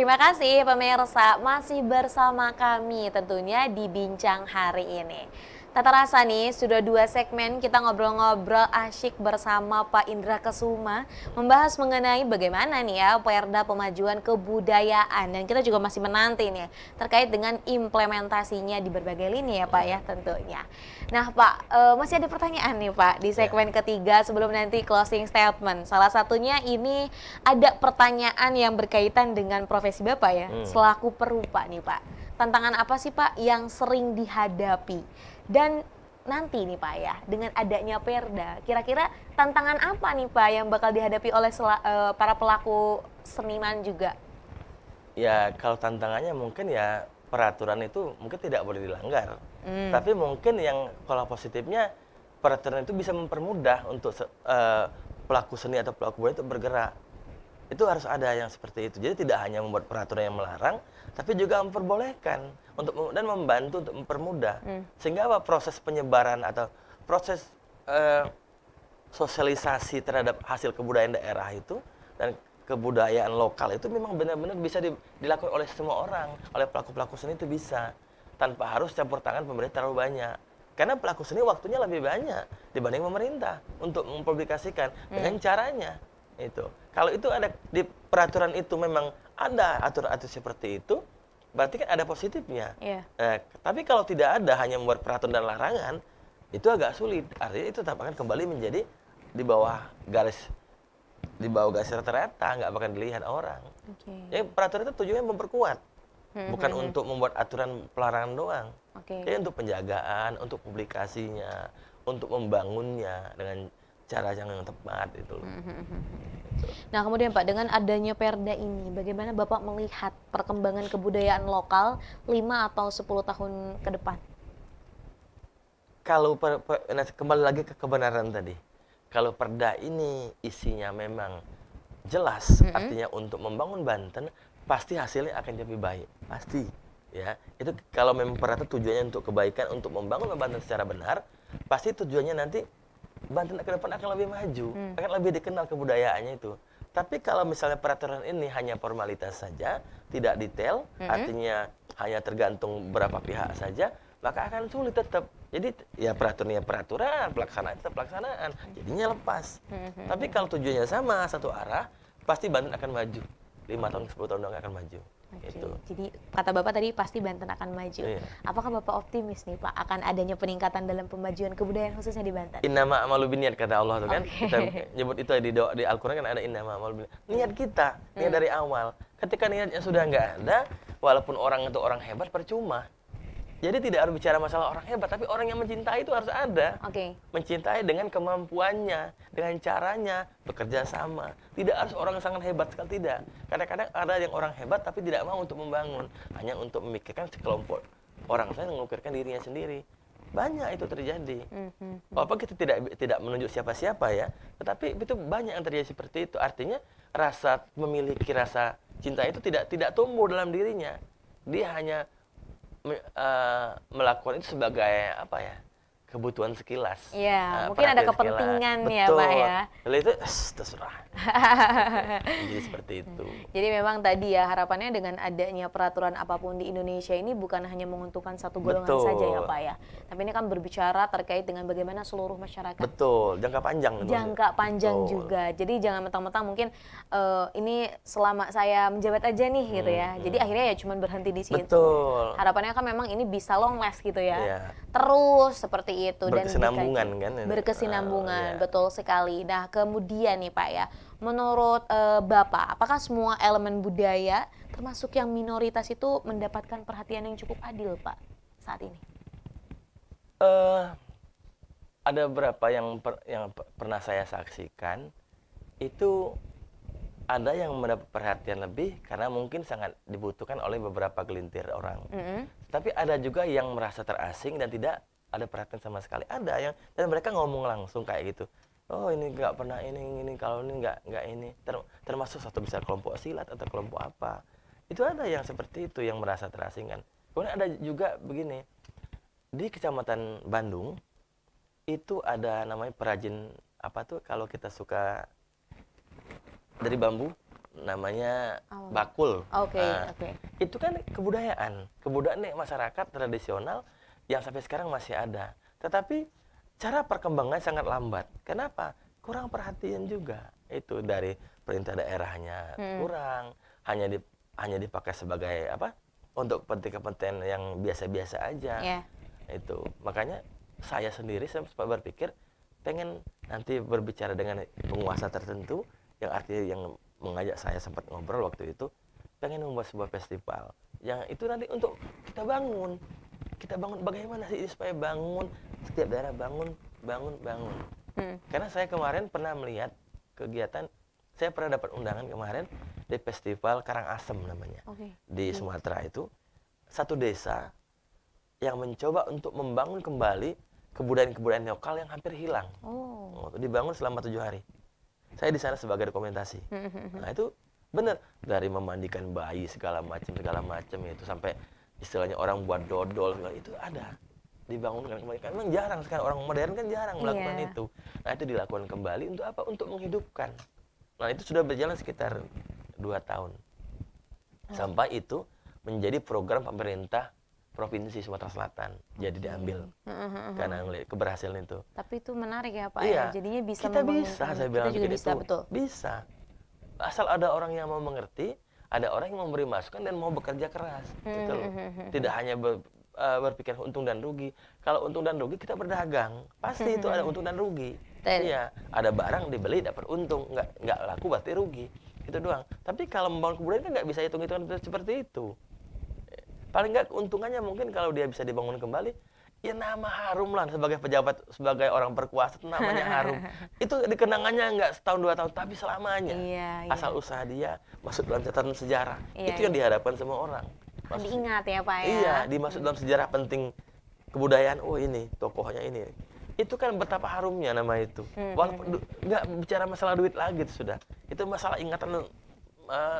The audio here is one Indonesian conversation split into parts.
Terima kasih pemirsa, masih bersama kami tentunya di Bincang hari ini. Tak terasa nih, sudah 2 segmen kita ngobrol-ngobrol asyik bersama Pak Indra Kesuma, membahas mengenai bagaimana nih ya Perda Pemajuan Kebudayaan, dan kita juga masih menanti nih terkait dengan implementasinya di berbagai lini ya Pak ya tentunya. Nah Pak, masih ada pertanyaan nih Pak di segmen ketiga sebelum nanti closing statement. Salah satunya ini ada pertanyaan yang berkaitan dengan profesi Bapak ya, selaku perupa nih Pak. Tantangan apa sih Pak yang sering dihadapi? Dan nanti nih Pak ya, dengan adanya Perda, kira-kira tantangan apa nih Pak yang bakal dihadapi oleh para pelaku seniman juga? Ya, kalau tantangannya mungkin ya peraturan itu mungkin tidak boleh dilanggar. Tapi mungkin yang kalau positifnya peraturan itu bisa mempermudah untuk pelaku seni atau pelaku budaya itu bergerak. Itu harus ada yang seperti itu. Jadi tidak hanya membuat peraturan yang melarang, tapi juga memperbolehkan dan membantu untuk mempermudah. Sehingga apa proses penyebaran atau proses sosialisasi terhadap hasil kebudayaan daerah itu dan kebudayaan lokal itu memang benar-benar bisa dilakukan oleh semua orang, oleh pelaku-pelaku seni itu bisa tanpa harus campur tangan pemerintah terlalu banyak. Karena pelaku seni waktunya lebih banyak dibanding pemerintah untuk mempublikasikan dengan caranya itu. Kalau itu ada di peraturan itu memang ada aturan-aturan seperti itu, berarti kan ada positifnya. Tapi kalau tidak ada, hanya membuat peraturan dan larangan, itu agak sulit. Artinya itu tetap akan kembali menjadi di bawah garis rata-rata, nggak bakal dilihat orang. Jadi peraturan itu tujuannya memperkuat, bukan untuk membuat aturan pelarangan doang. Jadi untuk penjagaan, untuk publikasinya, untuk membangunnya dengan cara yang tepat itu. Nah kemudian Pak, dengan adanya Perda ini, bagaimana Bapak melihat perkembangan kebudayaan lokal 5 atau 10 tahun ke depan? Kalau kembali lagi ke kebenaran tadi, kalau Perda ini isinya memang jelas, artinya untuk membangun Banten, pasti hasilnya akan lebih baik, pasti. Ya, itu kalau memang Perda tujuannya untuk kebaikan, untuk membangun Banten secara benar, pasti tujuannya nanti Banten ke depan akan lebih maju, akan lebih dikenal kebudayaannya itu. Tapi kalau misalnya peraturan ini hanya formalitas saja, tidak detail, artinya hanya tergantung beberapa pihak saja, maka akan sulit tetap. Jadi ya peraturannya peraturan, pelaksanaan tetap pelaksanaan, jadinya lepas. Tapi kalau tujuannya sama, satu arah, pasti Banten akan maju. 5 tahun, 10 tahun akan maju. Itu. Jadi kata Bapak tadi pasti Banten akan maju. Apakah Bapak optimis nih Pak akan adanya peningkatan dalam pemajuan kebudayaan khususnya di Banten? Innama a'malu binniyat kata Allah tuh kan. Kita nyebut itu di Al-Qur'an kan ada innama a'malu binniyat. Niat kita, niat dari awal. Ketika niatnya sudah nggak ada, walaupun orang itu orang hebat percuma. Jadi tidak harus bicara masalah orang hebat, tapi orang yang mencintai itu harus ada. Mencintai dengan kemampuannya, dengan caranya, bekerja sama. Tidak harus orang yang sangat hebat sekali, tidak. Kadang-kadang ada yang orang hebat tapi tidak mau untuk membangun, hanya untuk memikirkan sekelompok orang lain, memikirkan dirinya sendiri. Banyak itu terjadi. Walaupun kita tidak menunjuk siapa-siapa ya, tetapi itu banyak yang terjadi seperti itu. Artinya memiliki rasa cinta itu tidak tumbuh dalam dirinya. Dia hanya melakukan itu sebagai apa ya, kebutuhan sekilas. Mungkin ada kepentingan ya Pak ya. Lalu itu terserah. Jadi seperti itu. Jadi memang tadi ya harapannya dengan adanya peraturan apapun di Indonesia ini bukan hanya menguntungkan satu golongan saja ya Pak ya. Tapi ini kan berbicara terkait dengan bagaimana seluruh masyarakat. Jangka panjang. Jangka panjang juga. Jadi jangan mentang-mentang mungkin ini selama saya menjabat aja nih gitu ya. Jadi akhirnya ya cuma berhenti di situ. Harapannya kan memang ini bisa long last gitu ya. Terus seperti itu. Berkesinambungan kan. Berkesinambungan, betul sekali. Nah kemudian nih Pak ya, menurut Bapak, apakah semua elemen budaya termasuk yang minoritas itu mendapatkan perhatian yang cukup adil Pak saat ini? Ada beberapa yang pernah saya saksikan, itu ada yang mendapat perhatian lebih karena mungkin sangat dibutuhkan oleh beberapa gelintir orang. Tapi ada juga yang merasa terasing dan tidak ada perhatian sama sekali. Ada yang dan mereka ngomong langsung kayak gitu. Oh ini nggak pernah ini kalau ini nggak ini. Termasuk satu besar kelompok silat atau kelompok apa. Itu ada yang seperti itu yang merasa terasingkan. Kemudian ada juga begini, di Kecamatan Bandung itu ada namanya perajin apa tuh kalau kita suka dari bambu, namanya Oh. bakul. Oke, Nah, oke. itu kan kebudayaan nih masyarakat tradisional yang sampai sekarang masih ada. Tetapi cara perkembangannya sangat lambat. Kenapa? Kurang perhatian juga. Itu dari perintah daerahnya kurang, hanya dipakai sebagai apa? Untuk kepentingan yang biasa-biasa aja. Yeah. Itu. Makanya saya sendiri sempat berpikir pengen nanti berbicara dengan penguasa tertentu yang artinya yang mengajak saya sempat ngobrol waktu itu, pengen membuat sebuah festival yang itu nanti untuk kita bangun bagaimana sih supaya bangun setiap daerah bangun. Karena saya kemarin pernah melihat kegiatan, saya pernah dapat undangan kemarin di festival Karangasem namanya. Di Sumatera itu satu desa yang mencoba untuk membangun kembali kebudayaan lokal yang hampir hilang. Dibangun selama 7 hari. Saya di sana sebagai dokumentasi. Nah itu benar, dari memandikan bayi segala macam itu sampai istilahnya orang buat dodol itu ada dibangunkan kembali. Kan memang jarang sekarang orang modern kan jarang melakukan itu. Nah itu dilakukan kembali untuk apa? Untuk menghidupkan. Nah itu sudah berjalan sekitar 2 tahun. Sampai itu menjadi program pemerintah Provinsi Sumatera Selatan, jadi diambil karena ngelihat keberhasilan itu. Tapi itu menarik ya Pak. Iya, ya? Jadinya bisa kita bisa, saya bilang kita juga itu bisa, betul. bisa. Asal ada orang yang mau mengerti, ada orang yang memberi masukan dan mau bekerja keras. Gitu loh. Tidak hanya berpikir untung dan rugi. Kalau untung dan rugi kita berdagang, pasti itu ada untung dan rugi. Iya, ada barang dibeli dapat untung, nggak laku berarti rugi. Itu doang. Tapi kalau membangun kebudayaan kan nggak bisa hitung-hitungan seperti itu. Paling nggak keuntungannya mungkin kalau dia bisa dibangun kembali, ya nama harum lah sebagai pejabat, sebagai orang berkuasa namanya harum. Itu dikenangannya nggak setahun 2 tahun, tapi selamanya. Asal usaha dia masuk dalam catatan sejarah. Itu yang diharapkan semua orang. Diingat ya Pak ya. Iya, dimasuk dalam sejarah penting kebudayaan. Oh ini tokohnya ini. Itu kan betapa harumnya nama itu. Walaupun nggak bicara masalah duit lagi itu sudah. Itu masalah ingatan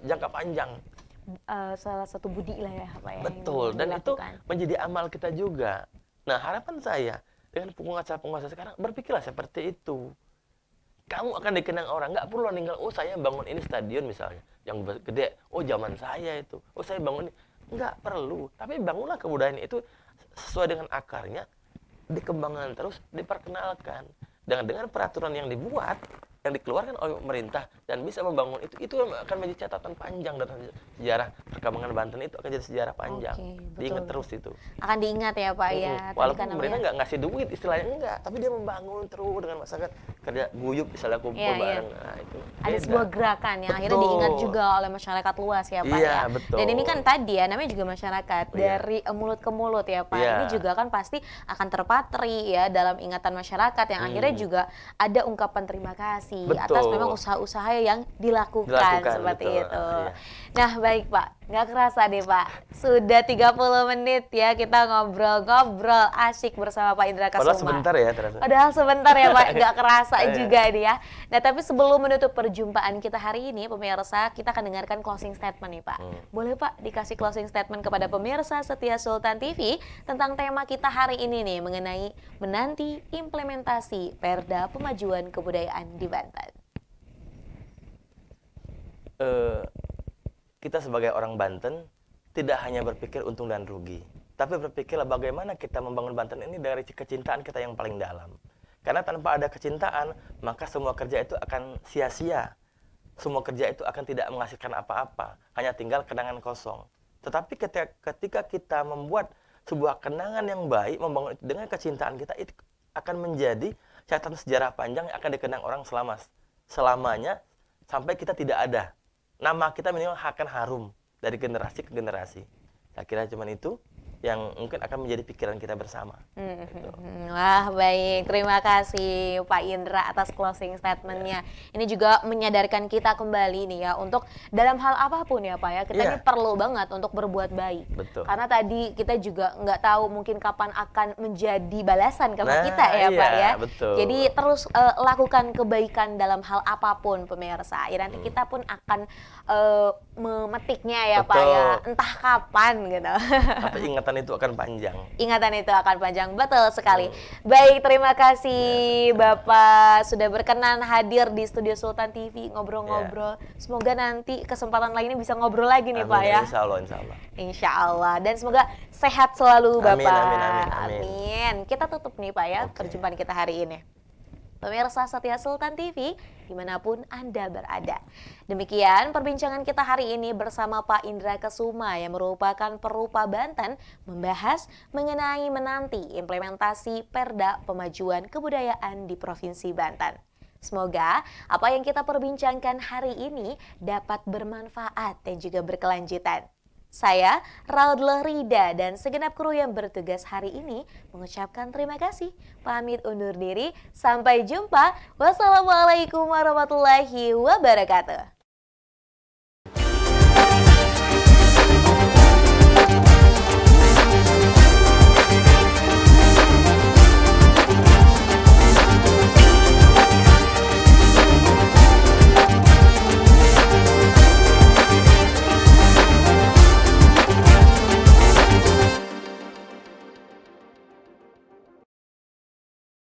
jangka panjang. Salah satu budi lah ya Pak ya. Betul, dan itu menjadi amal kita juga. Nah harapan saya dengan penguasa sekarang berpikirlah seperti itu. Kamu akan dikenang orang, nggak perlu tinggal, oh saya bangun ini stadion misalnya, yang gede, oh zaman saya itu, oh saya bangun ini. Nggak perlu, tapi bangunlah kebudayaan itu sesuai dengan akarnya, dikembangkan terus, diperkenalkan. Dengan peraturan yang dibuat, yang dikeluarkan oleh pemerintah dan bisa membangun itu akan menjadi catatan panjang dalam sejarah perkembangan Banten, itu akan jadi sejarah panjang. Diingat terus itu. Akan diingat ya Pak ya. Walaupun pemerintah nggak ngasih duit istilahnya enggak, tapi dia membangun terus dengan masyarakat, kerja guyup misalnya kumpul bareng. Nah, itu ada sebuah gerakan yang akhirnya diingat juga oleh masyarakat luas ya Pak ya. Betul. Dan ini kan tadi ya namanya juga masyarakat, dari mulut ke mulut ya Pak. Ini juga kan pasti akan terpatri ya dalam ingatan masyarakat yang akhirnya juga ada ungkapan terima kasih atas memang usaha-usaha yang dilakukan seperti itu. Nah baik Pak, nggak kerasa deh Pak, sudah 30 menit ya kita ngobrol-ngobrol asyik bersama Pak Indra Kasuma. Padahal sebentar ya terasa. Padahal sebentar ya Pak, nggak kerasa juga nih ya. Nah tapi sebelum menutup perjumpaan kita hari ini pemirsa, kita akan dengarkan closing statement nih Pak. Boleh Pak dikasih closing statement kepada pemirsa setia Sultan TV tentang tema kita hari ini nih, mengenai menanti implementasi Perda Pemajuan Kebudayaan di Banten. Kita sebagai orang Banten tidak hanya berpikir untung dan rugi, tapi berpikirlah bagaimana kita membangun Banten ini dari kecintaan kita yang paling dalam. Karena tanpa ada kecintaan, maka semua kerja itu akan sia-sia. Semua kerja itu akan tidak menghasilkan apa-apa, hanya tinggal kenangan kosong. Tetapi ketika kita membuat sebuah kenangan yang baik, membangun itu dengan kecintaan kita, itu akan menjadi catatan sejarah panjang yang akan dikenang orang selamanya sampai kita tidak ada. Nama kita minimal akan harum dari generasi ke generasi. Saya kira cuma itu yang mungkin akan menjadi pikiran kita bersama. Gitu. Wah baik, terima kasih Pak Indra atas closing statementnya. Ini juga menyadarkan kita kembali nih ya, untuk dalam hal apapun ya Pak ya, kita ini perlu banget untuk berbuat baik. Betul. Karena tadi kita juga nggak tahu mungkin kapan akan menjadi balasan kepada kita ya Pak ya. Betul. Jadi terus lakukan kebaikan dalam hal apapun pemirsa. Ya nanti kita pun akan memetiknya ya Pak ya, entah kapan gitu. Tapi ingatan ingatan itu akan panjang. Ingatan itu akan panjang, betul sekali. Baik, terima kasih Bapak sudah berkenan hadir di Studio Sultan TV ngobrol-ngobrol. Semoga nanti kesempatan lainnya bisa ngobrol lagi nih Pak ya. Insya Allah, insya Allah. Insya Allah. Dan semoga sehat selalu Bapak. Amin. Kita tutup nih Pak ya perjumpaan kita hari ini. Pemirsa setia Sultan TV, dimanapun Anda berada. Demikian perbincangan kita hari ini bersama Pak Indra Kesuma yang merupakan Perupa Banten, membahas mengenai menanti implementasi Perda Pemajuan Kebudayaan di Provinsi Banten. Semoga apa yang kita perbincangkan hari ini dapat bermanfaat dan juga berkelanjutan. Saya, Raudlah Rida, dan segenap kru yang bertugas hari ini mengucapkan terima kasih. Pamit undur diri, sampai jumpa. Wassalamualaikum warahmatullahi wabarakatuh.